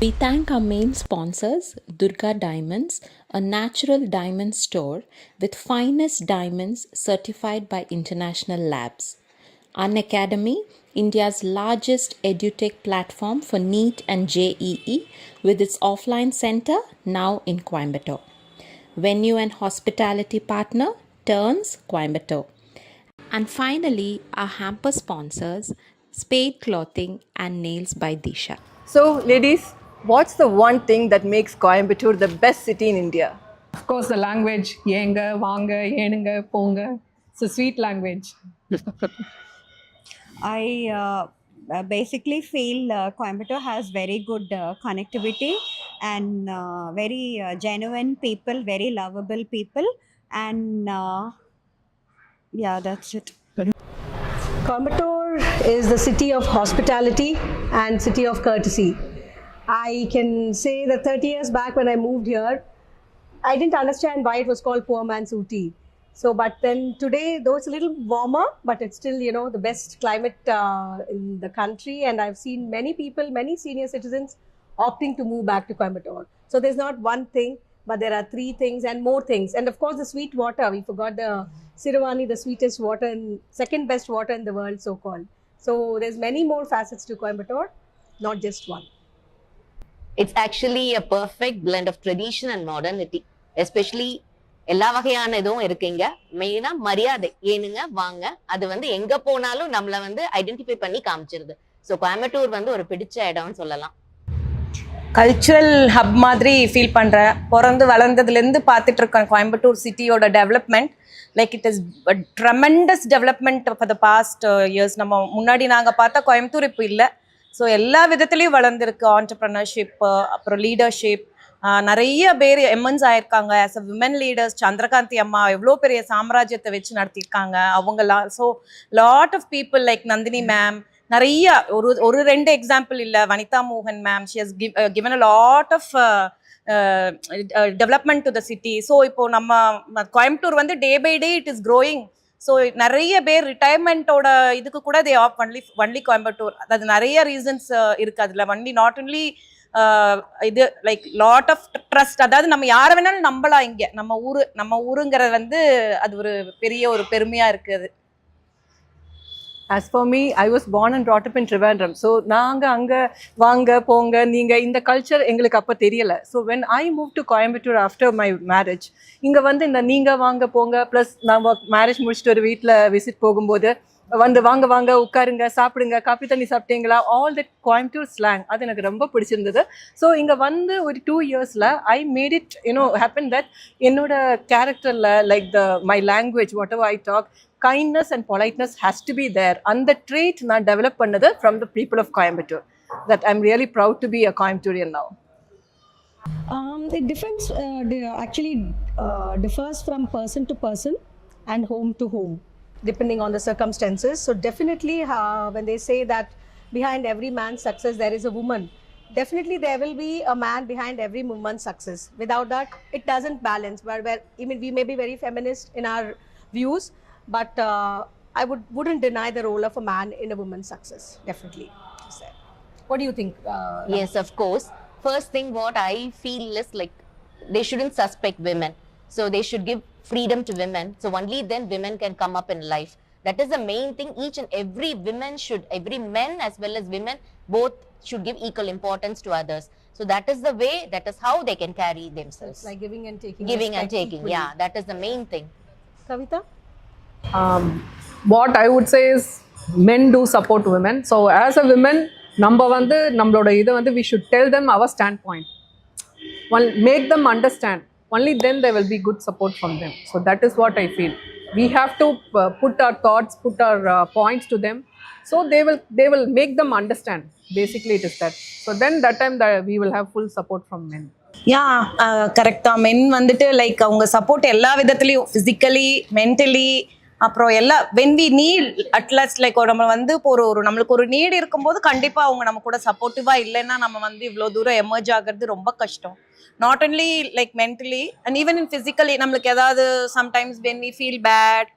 We thank our main sponsors, Durga Diamonds, a natural diamond store with finest diamonds certified by international labs. Unacademy, India's largest edutech platform for NEET and JEE, with its offline center now in Coimbatore. Venue and hospitality partner, Turns Coimbatore. And finally, our hamper sponsors, Spade Clothing and Nails by Disha. So, ladies, what's the one thing that makes Coimbatore the best city in India? Of course, the language, yenga, vanga, yenunga, ponga. It's a sweet language. I basically feel Coimbatore has very good connectivity and very genuine people, very lovable people, and yeah, that's it. Coimbatore is the city of hospitality and city of courtesy. I can say that 30 years back when I moved here, I didn't understand why it was called poor man's Ooty. So, but then today, though it's a little warmer, but it's still, the best climate in the country. And I've seen many people, many senior citizens opting to move back to Coimbatore. So there's not one thing, but there are three things and more things. And of course, the sweet water. We forgot the Siravani, the sweetest water and second best water in the world, so-called. So there's many more facets to Coimbatore, not just one. It's actually a perfect blend of tradition and modernity, especially எல்லா வகையான இதுவும் இருக்குங்க. மெயினா மரியாதை, ஏனுங்க வாங்க, அது வந்து எங்க போனாலும் நம்மள வந்து ஐடென்டிஃபை பண்ணி காமிச்சிருது. ஸோ கோயம்புத்தூர் வந்து ஒரு பிடிச்ச இடம்னு சொல்லலாம். கல்ச்சுரல் ஹப் மாதிரி ஃபீல் பண்ணுறேன். பிறந்து வளர்ந்ததுலேருந்து பார்த்துட்டு இருக்கேன் கோயம்புத்தூர் சிட்டியோட development. Like it is tremendous development for the past years. நம்ம முன்னாடி நாங்கள் பார்த்தா கோயம்புத்தூர் இப்போ இல்லை. ஸோ எல்லா விதத்துலேயும் வளர்ந்துருக்கு. ஆண்டர்ப்ரனர்ஷிப், அப்புறம் லீடர்ஷிப், நிறைய பேர் எம்என்ஸ் ஆயிருக்காங்க. As a women leaders Chandrakanthi அம்மா எவ்வளோ பெரிய சாம்ராஜ்யத்தை வச்சு நடத்தியிருக்காங்க அவங்களாம். So lot of people like Nandini ma'am, நிறைய ஒரு ரெண்டு எக்ஸாம்பிள் இல்லை, வனிதா மோகன் ma'am, she has given a lot of development to the city. So இப்போ நம்ம கோயம்புத்தூர் வந்து day by day it is growing. So நிறைய பேர் ரிட்டையர்மெண்ட்டோட இதுக்கு கூட தே ஆப் ஒன்லி கோயம்புத்தூர். அது நிறைய ரீசன்ஸ் இருக்குது அதில். ஒன்லி நாட் ஒன்லி இது லைக் லாட் ஆஃப் ட்ரஸ்ட். அதாவது நம்ம யாரை வேணாலும் நம்பலாம் இங்கே. நம்ம ஊருங்கிறது வந்து அது ஒரு பெரிய ஒரு பெருமையாக இருக்குது. As for me, I was born and brought up in Trivandrum. So, naanga anga vaanga ponga neenga inda culture engalukku appa theriyala. So, when I moved to Coimbatore after my marriage, inga vandu inda neenga vaanga ponga plus nama marriage mudichittu oru veetla visit pogumbodhu வந்து வாங்க வாங்க உட்காருங்க சாப்பிடுங்க copy தண்ணி சாப்பிட்டீங்களா, all that Coimbatore slang அது எனக்கு ரொம்ப பிடிச்சிருந்தது. ஸோ இங்கே வந்து ஒரு 2 yearsல I made it happen that என்னோட கேரக்டரில் like my language whatever I talk, kindness and politeness has to be there. அந்த ட்ரேட் நான் டெவலப் பண்ணது from the people of Coimbatore. That I am really proud to be a Coimbatorean now. The difference actually differs from person to person and home to home, depending on the circumstances. So definitely when they say that behind every man's success there is a woman, definitely there will be a man behind every woman's success. Without that it doesn't balance. But I mean, we may be very feminist in our views, but I wouldn't deny the role of a man in a woman's success, definitely. What do you think? Yes, of course. First thing what I feel is like they shouldn't suspect women. So they should give freedom to women. So only then women can come up in life. That is the main thing. Each and every every men as well as women, both should give equal importance to others. So that is the way, that is how they can carry themselves. It's like giving and taking. Giving and taking, equally. Yeah, that is the main thing. Kavita? What I would say is men do support women. So as a women, நம்ம வந்து நம்மளோட இதை வந்து we should tell them our standpoint. Make them understand. Only then there will be good support from them. So that is what I feel. We have to put our thoughts, put our points to them. So they will make them understand. Basically it is that. So then that time we will have full support from men. Yeah correct தான். மென் வந்துட்டு like அவங்க support எல்லா விதத்துலேயும், physically, mentally, அப்புறம் எல்லாம் when we need at last like நம்ம வந்து இப்போ ஒரு நம்மளுக்கு ஒரு நீடு இருக்கும்போது கண்டிப்பாக அவங்க நம்ம கூட சப்போர்ட்டிவாக இல்லைன்னா நம்ம வந்து இவ்வளோ தூரம் எமர்ஜ் ஆகிறது ரொம்ப கஷ்டம். Not only like mentally and even in physically. நம்மளுக்கு ஏதாவது sometimes when we feel bad,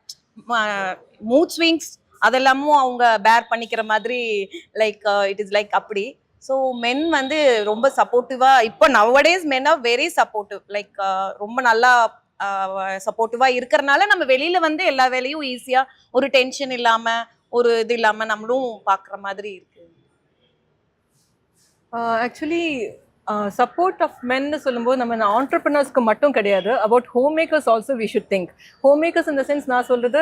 mood swings, அதெல்லாமும் அவங்க பேர் பண்ணிக்கிற மாதிரி லைக் இட் இஸ் லைக் அப்படி. ஸோ மென் வந்து ரொம்ப சப்போர்ட்டிவாக இப்போ nowadays men are very supportive like ரொம்ப நல்லா சப்போர்ட்டிவாக இருக்கிறனால நம்ம வெளியில் வந்து எல்லா வேலையும் ஈஸியாக ஒரு டென்ஷன் இல்லாமல் ஒரு இது இல்லாமல் நம்மளும் பார்க்குற மாதிரி இருக்குது. ஆக்சுவலி சப்போர்ட் ஆஃப் மென்னு சொல்லும்போது நம்ம ஆண்டர்பிரினர்ஸ்க்கு மட்டும் கிடையாது, about home makers also we should think. Home makers இந்த சென்ஸ் நான் சொல்கிறது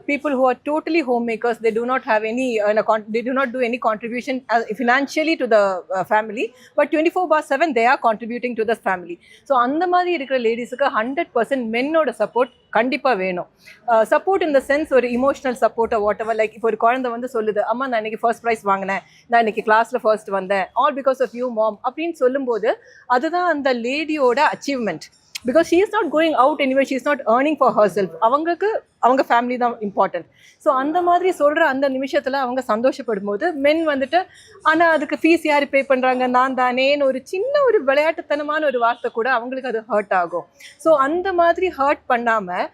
people who are totally home makers, they do not have any they do not do any contribution financially to the family, but 24/7 they are contributing to the family. So அந்த மாதிரி இருக்கிற லேடிஸுக்கு 100% மென்னோட support கண்டிப்பாக வேணும். Support இந்த sense ஒரு emotional support what ever, like இப்போ ஒரு குழந்தை வந்து சொல்லுது, அம்மா நான் இன்னைக்கு ஃபர்ஸ்ட் ப்ரைஸ் வாங்கினேன், நான் இன்னைக்கு கிளாஸில் ஃபர்ஸ்ட் வந்தேன், all because of you mom அப்படின்னு சொல்லும்போது அதுதான் அந்த லேடியோட achievement. Because she is not going out anyway, she is not earning for herself. அவங்களுக்கு அவங்க ஃபேமிலி தான் இம்பார்ட்டன்ட். ஸோ அந்த மாதிரி சொல்கிற அந்த நிமிஷத்தில் அவங்க சந்தோஷப்படும் போது மென் வந்துட்டு ஆனால் அதுக்கு ஃபீஸ் யார் பே பண்ணுறாங்க, நான் தானேன்னு ஒரு சின்ன ஒரு விளையாட்டுத்தனமான ஒரு வார்த்தை கூட அவங்களுக்கு அது ஹர்ட் ஆகும். ஸோ அந்த மாதிரி ஹர்ட் பண்ணாமல்,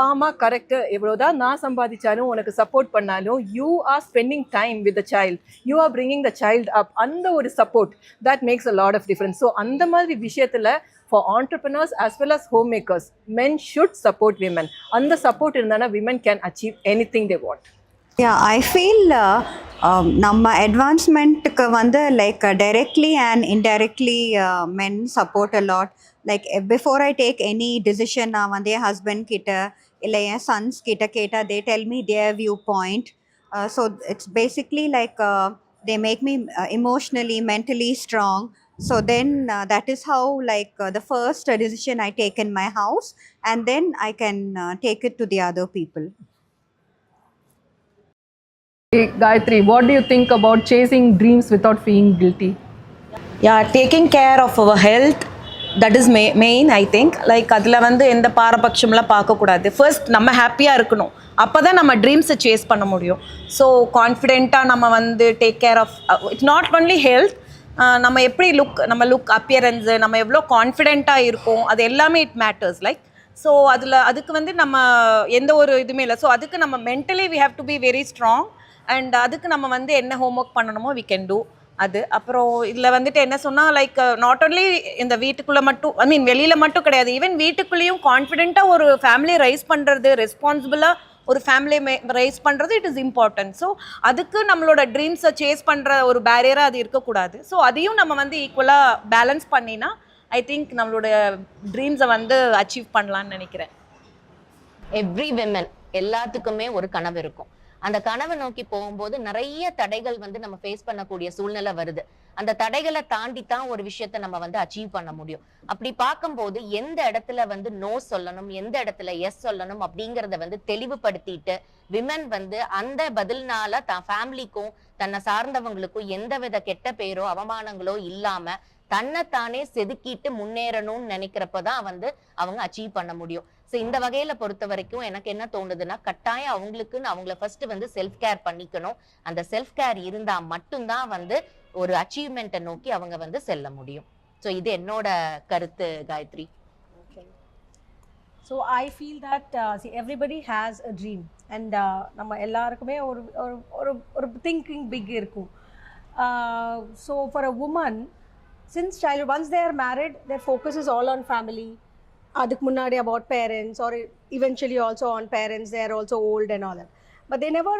ஆமாம் கரெக்டு, எவ்வளோதான் நான் சம்பாதிச்சாலும் உனக்கு சப்போர்ட் பண்ணாலும் you are spending time with the child, you are bringing the child up, அந்த ஒரு support that makes a lot of difference. So அந்த மாதிரி விஷயத்தில் for entrepreneurs as well as homemakers, men should support women. And the support irundana women can achieve anything they want. Yeah, I feel நம்ம advancement-க்கு வந்து like directly and indirectly men support a lot. Like before I take any decision, நான் வந்து என் husband கிட்ட இல்லை என் sons கிட்ட கேட்டா they tell me their viewpoint. So it's basically like they make me emotionally, mentally strong. So then that is how like the first decision I take in my house, and then I can take it to the other people. Hey, Gayatri, what do you think about chasing dreams without feeling guilty? Yeah, taking care of our health, that is main I think. Like அதில் வந்து எந்த பாரபட்சம்லாம் பார்க்கக்கூடாது. First நம்ம ஹாப்பியாக இருக்கணும், அப்போ தான் நம்ம ட்ரீம்ஸை சேஸ் பண்ண முடியும். ஸோ கான்ஃபிடென்ட்டாக நம்ம வந்து take care of it's not only health, நம்ம எப்படி நம்ம லுக் அப்பியரன்ஸு, நம்ம எவ்வளோ கான்ஃபிடென்ட்டாக இருக்கோம், அது எல்லாமே இட் மேட்டர்ஸ். லைக் ஸோ அதுக்கு வந்து நம்ம எந்த ஒரு இதுவுமே இல்லை. ஸோ அதுக்கு நம்ம mentally we have to be very strong. And அதுக்கு நம்ம வந்து என்ன ஹோம் ஒர்க் பண்ணணுமோ வி கேன் டூ அது. அப்புறம் இதில் வந்துட்டு என்ன சொன்னால், லைக் நாட் ஒன்லி இந்த வீட்டுக்குள்ளே மட்டும், ஐ மீன் வெளியில் மட்டும் கிடையாது, ஈவன் வீட்டுக்குள்ளேயும் கான்ஃபிடென்ட்டாக ஒரு ஃபேமிலி ரைஸ் பண்ணுறது, ரெஸ்பான்சிபிளாக ஒரு ஃபேமிலி ரைஸ் பண்ணுறது, இட் இஸ் இம்பார்ட்டன்ட். ஸோ அதுக்கு நம்மளோட ட்ரீம்ஸை சேஸ் பண்ணுற ஒரு பேரியராக அது இருக்கக்கூடாது. ஸோ அதையும் நம்ம வந்து ஈக்குவலாக பேலன்ஸ் பண்ணினா ஐ திங்க் நம்மளோட ட்ரீம்ஸை வந்து அச்சீவ் பண்ணலான்னு நினைக்கிறேன். எவ்ரி விமன் எல்லாத்துக்குமே ஒரு கனவு இருக்கும். அந்த கனவை நோக்கி போகும்போது நிறைய தடைகள் வந்து நம்ம ஃபேஸ் பண்ணக்கூடிய சூழ்நிலை வருது. அந்த தடைகளை தாண்டி தான் ஒரு விஷயத்த நம்ம வந்து அச்சீவ் பண்ண முடியும். அப்படி பார்க்கும்போது எந்த இடத்துல வந்து நோ சொல்லணும், எந்த இடத்துல எஸ் சொல்லணும் அப்படிங்கிறத வந்து தெளிவுபடுத்திட்டு விமன் வந்து அந்த பதில்னால தான் ஃபேமிலிக்கும் தன்னை சார்ந்தவங்களுக்கும் எந்த வித கெட்ட பேரோ அவமானங்களோ இல்லாம தன்னைத்தானே செதுக்கிட்டு முன்னேறணும்னு நினைக்கிறப்பதான் வந்து அவங்க அச்சீவ் பண்ண முடியும். ஸோ இந்த வகையில பொறுத்த வரைக்கும் எனக்கு என்ன தோணுதுன்னா, கட்டாயம் அவங்களுக்குன்னு அவங்கள ஃபர்ஸ்ட் வந்து செல்ஃப் கேர் பண்ணிக்கணும். அந்த செல்ஃப் கேர் இருந்தா மட்டும்தான் வந்து ஒரு அச்சீவ்மெண்ட்டை நோக்கி அவங்க வந்து செல்ல முடியும். ஸோ இது என்னோட கருத்து Gayatri. So I feel that see, everybody has a dream, and நம்ம எல்லாருக்குமே ஒரு thinking big இருக்கும். So for a woman, since childhood, once they are married, their focus is all on family. Aduk munnadi about parents, or eventually also on parents. They are also old and all that, but they never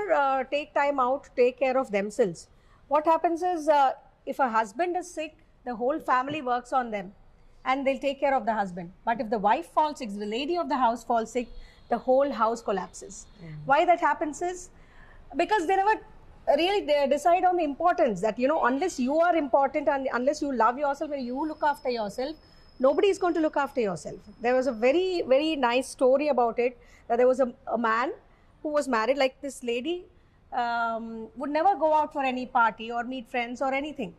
take time out to take care of themselves. What happens is, if a husband is sick, the whole family works on them and they'll take care of the husband. But if the wife falls sick, the lady of the house falls sick, the whole house collapses. Why that happens is because they never really they decide on the importance that, you know, unless you are important and unless you love yourself and you look after yourself, nobody is going to look after yourself. There was a very, very nice story about it, that there was a man who was married, like this lady would never go out for any party or meet friends or anything.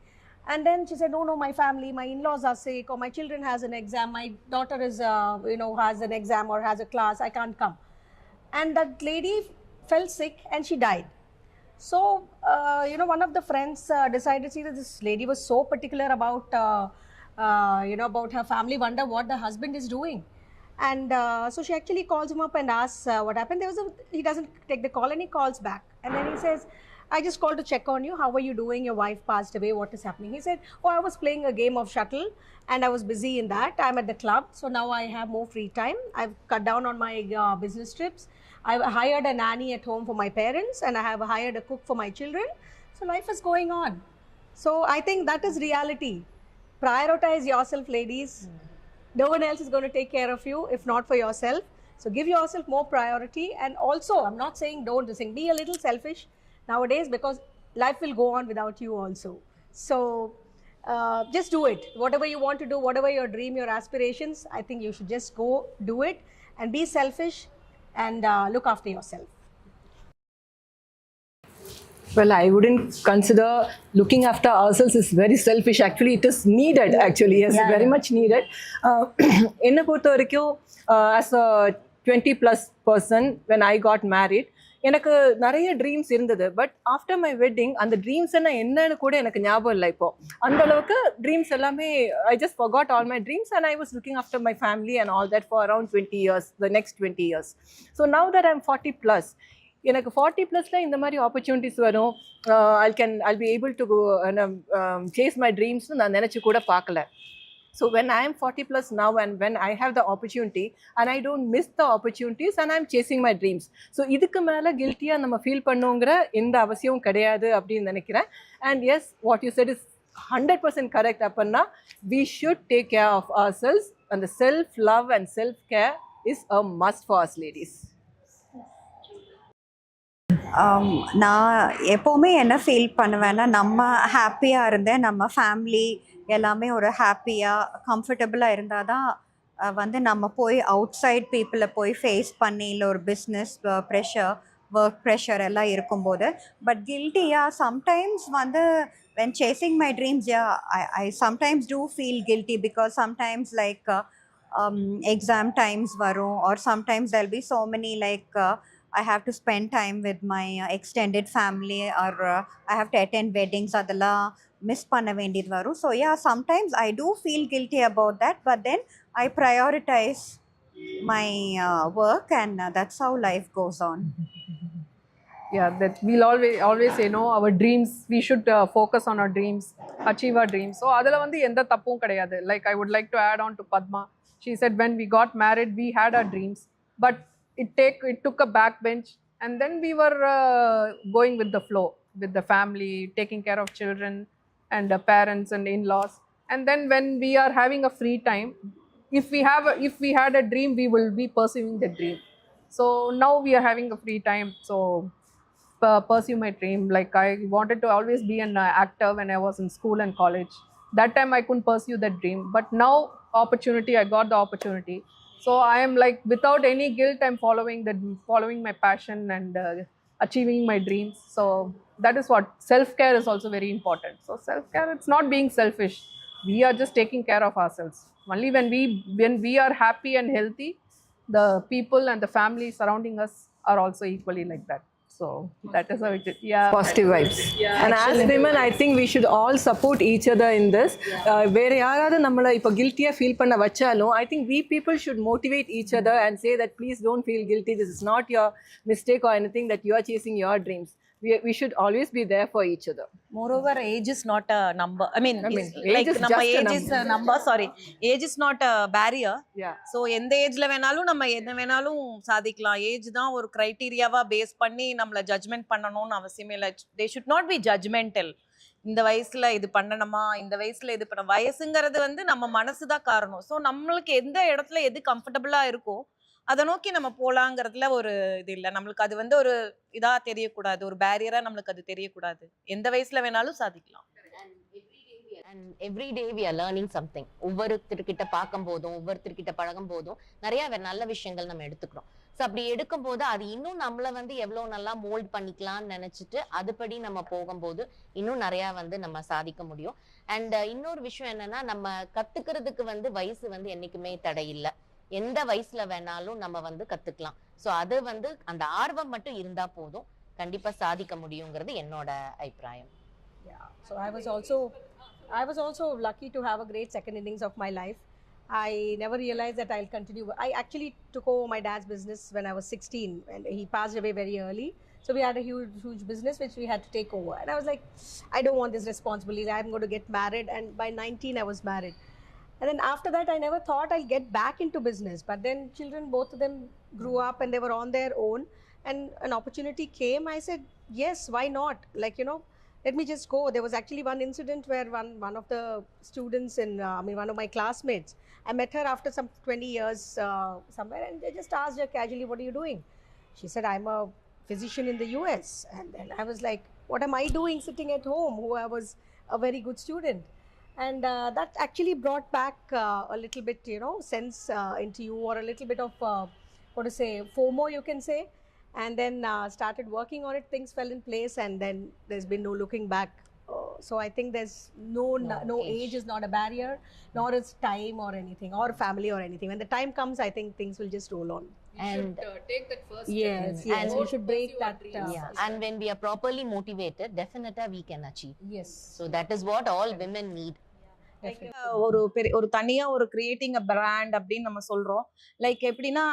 And then she said, no, my family, my in-laws are sick, or my children has an exam, my daughter is, has an exam or has a class, I can't come. And that lady fell sick and she died. So, one of the friends decided, see, that this lady was so particular about, about her family, wonder what the husband is doing. And so she actually calls him up and asks what happened. He doesn't take the call and he calls back. And then he says, I just called to check on you. How are you doing? Your wife passed away. What is happening? He said, oh, I was playing a game of shuttle and I was busy in that. I'm at the club. So now I have more free time. I've cut down on my business trips. I've hired a nanny at home for my parents and I have hired a cook for my children. So life is going on. So I think that is reality. Prioritize yourself, ladies. No one else is going to take care of you if not for yourself. So give yourself more priority. And also, I'm not saying don't be a little selfish nowadays, because life will go on without you also. So just do it. Whatever you want to do, whatever your dream, your aspirations, I think you should just go do it and be selfish and look after yourself. Well, I wouldn't consider looking after ourselves is very selfish. Actually, it is needed. Actually, yes, very much needed. என்னை பொறுத்த வரைக்கும் as a 20+ person, when I got married, எனக்கு நிறைய dreams இருந்தது. But after my wedding அந்த dreams என்னன்னு கூட எனக்கு ஞாபகம் இல்லை. இப்போ அந்த அளவுக்கு ட்ரீம்ஸ் எல்லாமே I just forgot all my dreams and I was looking after my family and all that for around 20 years, the next 20 years. So now that I'm 40+, எனக்கு 40+ல இந்த மாதிரி ஆப்பர்ச்சுனிட்டிஸ் வரும். I'll be able to go chase my dreams நான் நினச்சி கூட பார்க்கல. So when I am 40+ now and when I have the opportunity and I don't miss the opportunities and I'm chasing my dreams. So இதுக்கு மேலே கில்ட்டியாக நம்ம feel பண்ணுங்கிற எந்த அவசியமும் கிடையாது அப்படின்னு நினைக்கிறேன். And yes, what you said is 100% correct. அப்படின்னா we should take care of ourselves and the self-love and self-care is a must for us ladies. நான் எப்போவுமே என்ன ஃபீல் பண்ணுவேன்னா, நம்ம ஹாப்பியாக இருந்தேன், நம்ம ஃபேமிலி எல்லாமே ஒரு ஹாப்பியாக கம்ஃபர்டபுளாக இருந்தால் தான் வந்து நம்ம போய் அவுட் சைட் பீப்புளை போய் ஃபேஸ் பண்ணி, இல்லை ஒரு பிஸ்னஸ் ப்ரெஷர், ஒர்க் ப்ரெஷர் எல்லாம் இருக்கும்போது. பட் கில்ட்டியாக சம்டைம்ஸ் வந்து when chasing my dreams, yeah, I sometimes do feel guilty because sometimes like exam times varum, or sometimes there'll be so many like I have to spend time with my extended family, or I have to attend weddings, adala miss panna vendid varum. So yeah, sometimes I do feel guilty about that, but then I prioritize my work and that's how life goes on. Yeah, that we'll always say, no, our dreams, we should focus on our dreams, achieve our dreams. So adala vandu endha thappum kedaiyadhu. Like I would like to add on to Padma. She said when we got married we had our dreams, but it took a backbench, and then we were going with the flow, with the family, taking care of children and parents and in-laws. And then when we are having a free time, if we had a dream, we will be pursuing the dream. So now we are having a free time, so pursue my dream. Like I wanted to always be an actor when I was in school and college. That time I couldn't pursue that dream, but now I got the opportunity. So I am like, without any guilt, I'm following my passion and achieving my dreams. So that is what self-care is also very important. So self-care, it's not being selfish. We are just taking care of ourselves. Only when we are happy and healthy, the people and the family surrounding us are also equally like that. So that is how it is. Yeah. Positive vibes. Yeah, and actually, as women, I think we should all support each other in this. Where yaradhu nammala ipo guilty ah feel panna vachalum, I think we people should motivate each other and say that please don't feel guilty. This is not your mistake or anything, that you are chasing your dreams. We should always be there for each other. Moreover, age is not a number. Age is just age is a number. Sorry, age is not a barrier. Yeah. So எந்த ஏஜ்ல வேணாலும் நம்ம என்ன வேணாலும் சாதிக்கலாம். Age தான் ஒரு கிரைட்டீரியாவா base பண்ணி நம்மள ஜட்ஜ்மெண்ட் பண்ணணும்னு அவசியமே இல்லை. They should not be judgmental. இந்த வயசுல இது பண்ணணுமா, இந்த வயசுல இது பண்ண, வயசுங்கிறது வந்து நம்ம மனசு தான் காரணம். ஸோ நம்மளுக்கு எந்த இடத்துல எது கம்ஃபர்டபுளா இருக்கோ அதை நோக்கி நம்ம போலாங்கிறதுல ஒரு இது இல்லை. நம்மளுக்கு அது வந்து ஒரு இதா தெரியக்கூடாது, ஒரு பேரியரா நம்மளுக்கு அது தெரியக்கூடாது. எந்த வயசுல வேணாலும் சாதிக்கலாம். And every day we are learning something. ஒவ்வொருத்தர்கிட்ட பார்க்கும் போதும், ஒவ்வொருத்தர்கிட்ட பழகும் போதும் நிறைய நல்ல விஷயங்கள் நம்ம எடுத்துக்கிறோம். ஸோ அப்படி எடுக்கும் போது அது இன்னும் நம்மளை வந்து எவ்வளவு நல்லா மோல்ட் பண்ணிக்கலாம்னு நினைச்சிட்டு அதுபடி நம்ம போகும்போது இன்னும் நிறைய வந்து நம்ம சாதிக்க முடியும். அண்ட் இன்னொரு விஷயம் என்னன்னா, நம்ம கத்துக்கிறதுக்கு வந்து வயசு வந்து என்னைக்குமே தடை இல்லை. எந்த வயசுல வேணாலும் நம்ம வந்து கத்துக்கலாம். ஸோ அது வந்து அந்த ஆர்வம் மட்டும் இருந்தா போதும், கண்டிப்பா சாதிக்க முடியுங்கிறது என்னோட அபிப்பிராயம். Yeah. So I was also lucky to have a great second innings of my life. I never realized that I'll continue. I actually took over my dad's business when I was 16, and he passed away very early. So we had a huge business which we had to take over. And I was like, I don't want this responsibility. I'm going to get married. And by 19, I was married. And then after that, I never thought I'll get back into business. But then children, both of them grew up and they were on their own. And an opportunity came. I said, yes, why not? Like, let me just go. There was actually one incident where one of the students one of my classmates, I met her after some 20 years somewhere, and they just asked her casually, what are you doing? She said, I'm a physician in the US. And then I was like, what am I doing sitting at home, who I was a very good student? And that actually brought back a little bit, sense into you, or a little bit of, FOMO, you can say. And then started working on it. Things fell in place, and then there's been no looking back. So I think there's no age is not a barrier, nor is time or anything, or family or anything. When the time comes, I think things will just roll on. And take that first Yes, step. yes, we should break that. And when we are properly motivated, definitely we can achieve. Yes. So that is what all women need. ஒரு தனியா ஒரு creating a brand அப்படின்னு நம்ம சொல்றோம். Like எப்படின்னா,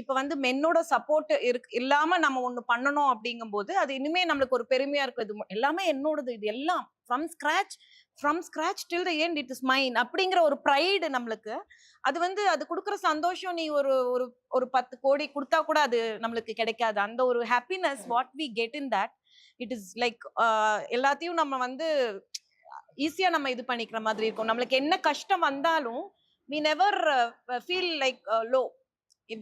இப்ப வந்து மென்னோட support இல்லாம நம்ம ஒண்ணு பண்ணணும் அப்படிங்கும்போது அது இனிமே நம்மளுக்கு ஒரு பெருமையா இருக்குது. எல்லாமே என்னோடது, இது எல்லாம் from scratch till the end it is mine அப்படிங்கிற ஒரு ப்ரைடு நம்மளுக்கு. அது வந்து அது கொடுக்குற சந்தோஷம் நீ ஒரு 10 கோடி கொடுத்தா கூட அது நம்மளுக்கு கிடைக்காது. அந்த ஒரு happiness what we get in that, it is like எல்லாத்தையும் நம்ம வந்து ஈஸியா நம்ம இது பண்ணிக்கிற மாதிரி இருக்கும். நம்மளுக்கு என்ன கஷ்டம் வந்தாலும் we never feel like low.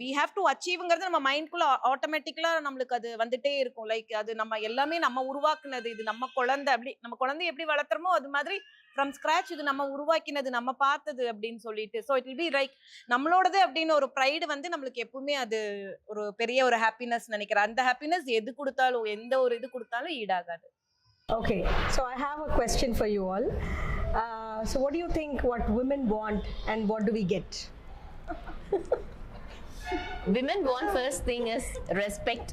we have to achieveங்கிறது நம்ம மைண்ட்குள்ள ஆட்டோமேட்டிக்கலா நம்மளுக்கு அது வந்துட்டே இருக்கும். லைக் அது நம்ம எல்லாமே நம்ம உருவாக்குனது, இது நம்ம குழந்தை. அப்படி நம்ம குழந்தைய எப்படி வளர்த்துறோமோ அது மாதிரி ஃப்ரம் ஸ்கிராச் இது நம்ம உருவாக்கினது, நம்ம பார்த்தது அப்படின்னு சொல்லிட்டு. So it will be like நம்மளோடது அப்படின்னு ஒரு ப்ரைடு வந்து நம்மளுக்கு எப்பவுமே அது ஒரு பெரிய ஒரு ஹாப்பினஸ் நினைக்கிறேன். அந்த ஹாப்பினஸ் எது கொடுத்தாலும், எந்த ஒரு இது கொடுத்தாலும் ஈடாகாது. Okay, so I have a question for you all. So what do you think what women want and what do we get? Women want first thing is respect.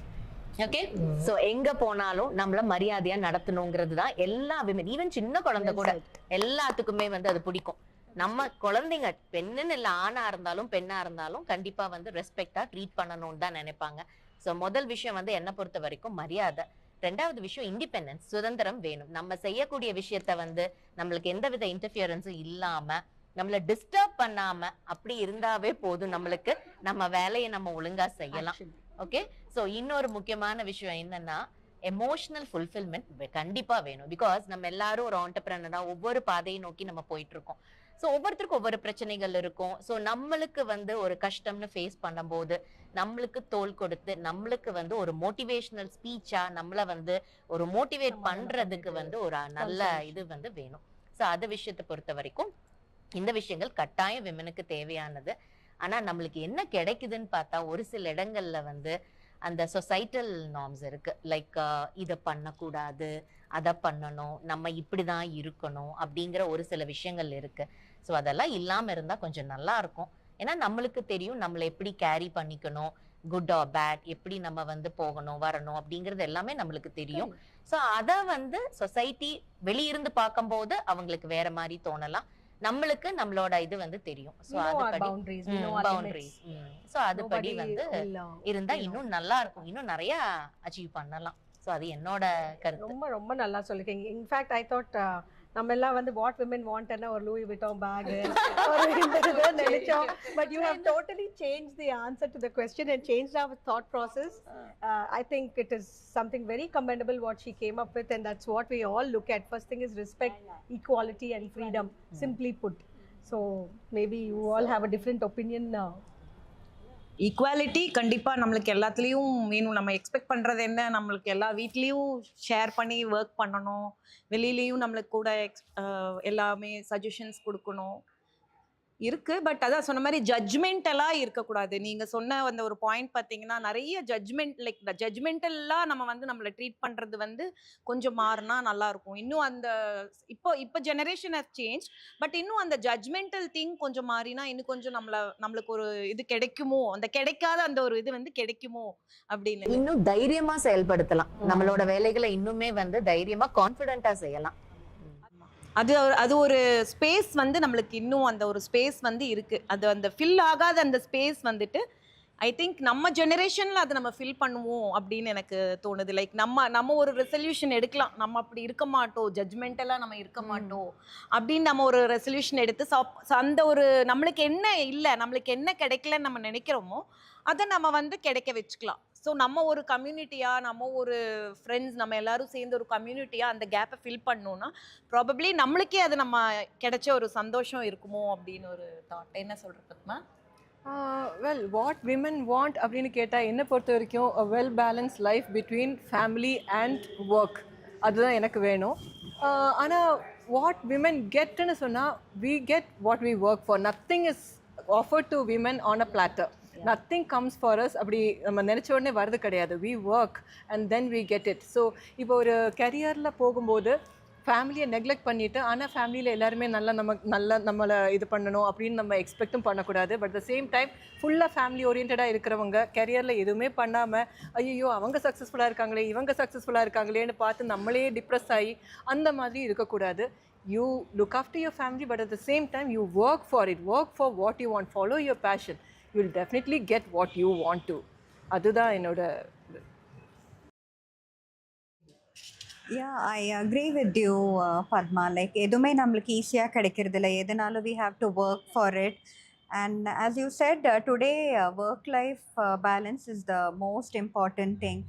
Okay, so எங்க போனாலும் நம்மள மரியாதையா நடத்தணுங்கிறது தான் எல்லா விமன், ஈவன் சின்ன குழந்தை கூட எல்லாத்துக்குமே வந்து அது பிடிக்கும். நம்ம குழந்தைங்க பெண்ணுன்னு இல்லை, ஆணா இருந்தாலும் பெண்ணா இருந்தாலும் கண்டிப்பா வந்து ரெஸ்பெக்டா ட்ரீட் பண்ணணும்னு தான் நினைப்பாங்க. ஸோ முதல் விஷயம் வந்து என்னை பொறுத்த வரைக்கும் மரியாதை. ரெண்டாவது விஷயம் இண்டிபெண்டன்ஸ், சுதந்திரம் வேணும். நம்ம செய்யக்கூடிய விஷயத்த வந்து நம்மளுக்கு எந்தவித இன்டர்ஃபியரன்ஸும் இல்லாம, நம்மள டிஸ்டர்ப் பண்ணாம அப்படி இருந்தாவே போதும். நம்மளுக்கு நம்ம வேலையை நம்ம ஒழுங்கா செய்யலாம். ஓகே, சோ இன்னொரு முக்கியமான விஷயம் என்னன்னா, எமோஷனல் ஃபுல்ஃபில்மெண்ட் கண்டிப்பா வேணும். பிகாஸ் நம்ம எல்லாரும் ஒரு ஆண்டர்பிரனரா ஒவ்வொரு பாதையை நோக்கி நம்ம போயிட்டு இருக்கோம். ஸோ ஒவ்வொருத்தருக்கும் ஒவ்வொரு பிரச்சனைகள் இருக்கும். ஸோ நம்மளுக்கு வந்து ஒரு கஷ்டம்னு ஃபேஸ் பண்ணும்போது நம்மளுக்கு தோள் கொடுத்து நம்மளுக்கு வந்து ஒரு மோட்டிவேஷனல் ஸ்பீச்சா நம்மள வந்து ஒரு மோட்டிவேட் பண்றதுக்கு வந்து ஒரு நல்ல இது வந்து வேணும். ஸோ அது விஷயத்தை பொறுத்த வரைக்கும் இந்த விஷயங்கள் கட்டாயம் விமனுக்கு தேவையானது. ஆனா நம்மளுக்கு என்ன கிடைக்குதுன்னு பார்த்தா, ஒரு சில இடங்கள்ல வந்து அந்த சொசைட்டல் நார்ம்ஸ் இருக்கு. லைக் இதை பண்ணக்கூடாது, அதை பண்ணணும், நம்ம இப்படிதான் இருக்கணும் அப்படிங்கிற ஒரு சில விஷயங்கள் இருக்கு. ஸோ அதெல்லாம் இல்லாம இருந்தா கொஞ்சம் நல்லா இருக்கும். ஏன்னா நம்மளுக்கு தெரியும் நம்மளை எப்படி கேரி பண்ணிக்கணும், குட் ஆர் பேட், எப்படி நம்ம வந்து போகணும் வரணும் அப்படிங்கிறது எல்லாமே நம்மளுக்கு தெரியும். ஸோ அதை வந்து சொசைட்டி வெளியிருந்து பார்க்கும்போது அவங்களுக்கு வேற மாதிரி தோணலாம். நம்மளுக்கு நம்மளோட இது வந்து தெரியும். சோ அதுபடி பவுண்டரிஸ், சோ அதுபடி வந்து இருந்தா இன்னும் நல்லா இருக்கும், இன்னும் நிறைய அச்சீவ் பண்ணலாம். சோ அது என்னோட கருத்து. ரொம்ப ரொம்ப நல்லா சொல்லிருக்கீங்க. இன்ஃபேக்ட் ஐ தாட் நம்ம எல்லாம் வந்து வாட் விமன் வாண்ட் என்ன ஒரு லூயி விட்டான் பேக் நினைச்சோம். But you have totally change the answer to the question and change our thought process. I think it is something very commendable what she came up with, and that's what we all look at. First thing is respect, equality and freedom, simply put. So maybe you all have a different opinion now. Equality கண்டிப்பா நம்மளுக்கு எல்லாத்துலேயும் வேணும். நம்ம expect பண்றது என்ன, நம்மளுக்கு எல்லா வீட்லேயும் ஷேர் பண்ணி ஒர்க் பண்ணணும், வெளியிலையும் நம்மளுக்கு கூட எல்லாமே சஜஷன்ஸ் கொடுக்கணும் இருக்கு. பட் அதான் சொன்ன மாதிரி ஜட்ஜ்மெண்டெல்லாம் இருக்கக்கூடாது. நீங்க சொன்ன அந்த ஒரு பாயிண்ட் பார்த்தீங்கன்னா, நிறைய ஜட்ஜ்மெண்ட், லைக் ஜட்ஜ்மெண்டெல்லாம் நம்ம வந்து நம்மளை ட்ரீட் பண்றது வந்து கொஞ்சம் மாறினா நல்லா இருக்கும். இன்னும் அந்த இப்போ ஜெனரேஷன் ஹஸ் சேஞ்ச், பட் இன்னும் அந்த ஜட்ஜ்மெண்டல் திங் கொஞ்சம் மாறினா இன்னும் கொஞ்சம் நம்மளுக்கு ஒரு இது கிடைக்குமோ, அந்த கிடைக்காத அந்த ஒரு இது வந்து கிடைக்குமோ அப்படின்னு இன்னும் தைரியமா செயல்படுத்தலாம். நம்மளோட வேலைகளை இன்னுமே வந்து தைரியமா கான்ஃபிடென்ட்டா செய்யலாம். அது ஒரு ஸ்பேஸ் வந்து நம்மளுக்கு இன்னும் அந்த ஒரு ஸ்பேஸ் வந்து இருக்குது. அது அந்த ஃபில் ஆகாத அந்த ஸ்பேஸ் வந்துட்டு ஐ திங்க் நம்ம ஜெனரேஷனில் அதை நம்ம ஃபில் பண்ணுவோம் அப்படின்னு எனக்கு தோணுது. லைக் நம்ம ஒரு ரெசல்யூஷன் எடுக்கலாம், நம்ம அப்படி இருக்க மாட்டோம், ஜட்ஜ்மெண்டெல்லாம் நம்ம இருக்க மாட்டோம் அப்படின்னு நம்ம ஒரு ரெசல்யூஷன் எடுத்து அந்த ஒரு நம்மளுக்கு என்ன இல்லை, நம்மளுக்கு என்ன கிடைக்கலன்னு நம்ம நினைக்கிறோமோ அதை நம்ம வந்து கிடைக்க வச்சுக்கலாம். ஸோ நம்ம ஒரு கம்யூனிட்டியாக, நம்ம ஒரு ஃப்ரெண்ட்ஸ், நம்ம எல்லாரும் சேர்ந்து ஒரு கம்யூனிட்டியாக அந்த கேப்பை ஃபில் பண்ணோன்னா ப்ராபப்ளி நம்மளுக்கே அது நம்ம கிடைச்ச ஒரு சந்தோஷம் இருக்குமோ அப்படின்னு ஒரு தாட். என்ன சொல்கிற Padma? Well, what women want அப்படின்னு கேட்டால் என்னை பொறுத்த வரைக்கும் a well balance life between family and work, அதுதான் எனக்கு வேணும். ஆனால் வாட் விமன் கெட்டுன்னு சொன்னால் we get what we work for. nothing is offered to women on a platter. nothing comes for us அப்படி நம்ம நினச்ச உடனே வரது கிடையாது. we work and then we get it. So இப்போ ஒரு கரியரில் போகும்போது ஃபேமிலியை நெக்லெக்ட் பண்ணிவிட்டு, ஆனால் ஃபேமிலியில் எல்லாருமே நம்மளை இது பண்ணணும் அப்படின்னு நம்ம எக்ஸ்பெக்டும் பண்ணக்கூடாது. பட் த சேம் டைம் ஃபுல்லாக ஃபேமிலி ஓரியன்டாக இருக்கிறவங்க கரியரில் எதுவுமே பண்ணாமல் ஐயோ அவங்க சக்ஸஸ்ஃபுல்லாக இருக்காங்களே, இவங்க சக்ஸஸ்ஃபுல்லாக இருக்காங்களேன்னு பார்த்து நம்மளே டிப்ரெஸ் ஆகி அந்த மாதிரி இருக்கக்கூடாது. You look after your family, but at the same time you work for it. Work for what you want. Follow your passion. You will definitely get what you want to. அதுதான் என்னோட. Yeah, I agree with you, Padma. Like, எதுவுமே நம்மளுக்கு ஈஸியாக கிடைக்கிறதில்ல, எதுனாலும் we have to work for it. And as you said, today work-life balance is the most important thing.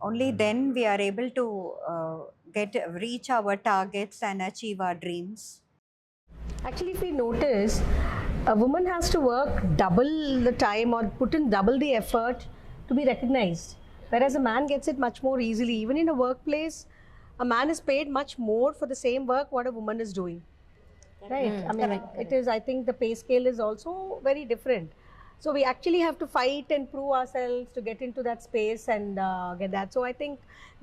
Only then we are able to reach our targets and achieve our dreams. Actually, if we notice, a woman has to work double the time or put in double the effort to be recognized, whereas a man gets it much more easily. Even in a workplace, a man is paid much more for the same work what a woman is doing. Right? I mean, it is, I think the pay scale is also very different. So we actually have to fight and prove ourselves to get into that space and get that. So I think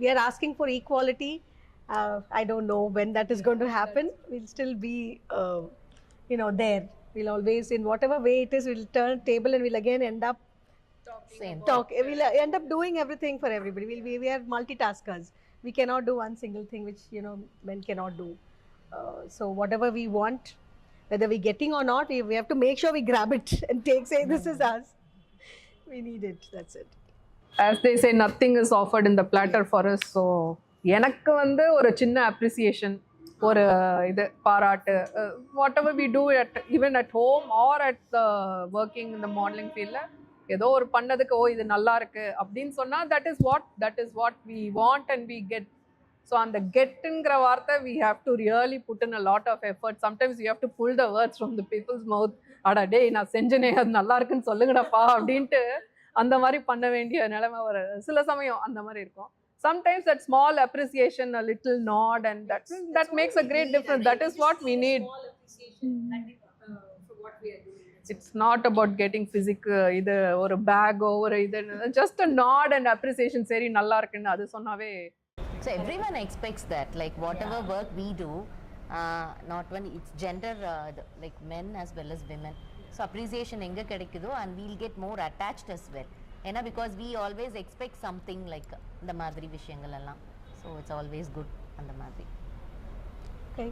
we are asking for equality. I don't know when that is going to happen. We'll still be, there. We'll always, in whatever way it is, we'll turn table and we'll again end up We'll end up doing everything for everybody. We are multitaskers. We cannot do one single thing which men cannot do. So whatever we want, whether we're getting or not, we have to make sure we grab it and say this is us. We need it. That's it. As they say, nothing is offered in the platter for us. So எனக்கு வந்து ஒரு சின்ன appreciation, ஒரு இது பாராட்டு, whatever we do even at home or at working இந்த modelling ஃபீல்டில் ஏதோ ஒரு பண்ணதுக்கு இது நல்லா இருக்கு அப்படின்னு சொன்னால் that is what we want and we get. So அந்த கெட்டுங்கிற வார்த்தை we have to really put in a lot of effort. Sometimes you have to pull the words from the people's mouth. அடா டேய் நான் செஞ்சனே அது நல்லா இருக்குன்னு சொல்லுங்கடாப்பா அப்படின்ட்டு அந்த மாதிரி பண்ண வேண்டிய நிலைமை ஒரு சில சமயம் அந்த மாதிரி இருக்கும். Sometimes that small appreciation, a little nod, and that makes a great difference. That is what we need. For what we are doing. It's not about getting physical, either or a bag over either. Just a nod and appreciation. Seri nalla irukku adu sonnave. So everyone expects that, like whatever work we do, not when it's gender, like men as well as women. So appreciation enga kedikudho and we'll get more attached as well. Because we always expect something like the madri vishayangal alla. So it's always good and the madri. Okay.